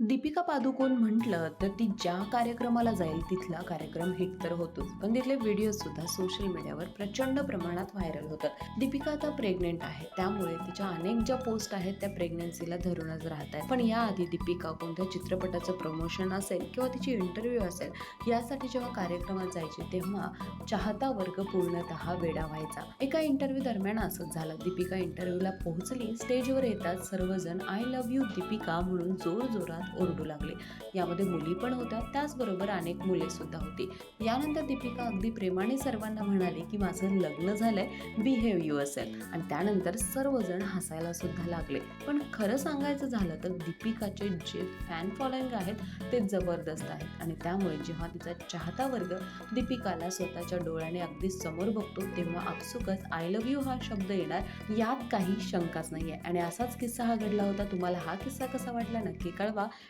दीपिका पादुकोण म्हटलं तर ती ज्या कार्यक्रमाला जाईल तिथला कार्यक्रम हिट तर होतोच, पण तिथले व्हिडिओज सुद्धा सोशल मीडियावर प्रचंड प्रमाणात व्हायरल होतात. दीपिका आता प्रेग्नेंट आहे, त्यामुळे तिच्या अनेक ज्या पोस्ट आहेत त्या प्रेग्नन्सीला धरूनच राहत आहेत. पण याआधी दीपिका कोणत्या चित्रपटाचं प्रमोशन असेल किंवा तिची इंटरव्ह्यू असेल, यासाठी जेव्हा कार्यक्रमात जायची तेव्हा चाहता वर्ग पूर्णतः वेडा व्हायचा. एका इंटरव्ह्यू दरम्यान असंच झालं. दीपिका इंटरव्ह्यूला पोहोचली, स्टेजवर येतात सर्वजण आय लव्ह यू दीपिका म्हणून जोर जोरात ओरडू लागले. यामध्ये मुली पण होत्या, त्याचबरोबर अनेक मुले सुद्धा होती. यानंतर दीपिका अगदी प्रेमाने सर्वांना म्हणाली की माझं लग्न झालंय, बिहेव युअरसेल्फ. आणि त्यानंतर सर्वजण हसायला सुद्धा लागले. पण खरं सांगायचं झालं तर दीपिकाचे जे फॅन फॉलोइंग आहेत ते जबरदस्त आहेत, आणि त्यामुळे जेव्हा तिचा चाहता वर्ग दीपिकाला स्वतःच्या डोळ्याने अगदी समोर बघतो तेव्हा आपसुकच आय लव्ह यू हा शब्द येणार, यात काही शंकाच नाहीये. आणि असाच किस्सा हा घडला होता. तुम्हाला हा किस्सा कसा वाटला नक्की कळवा.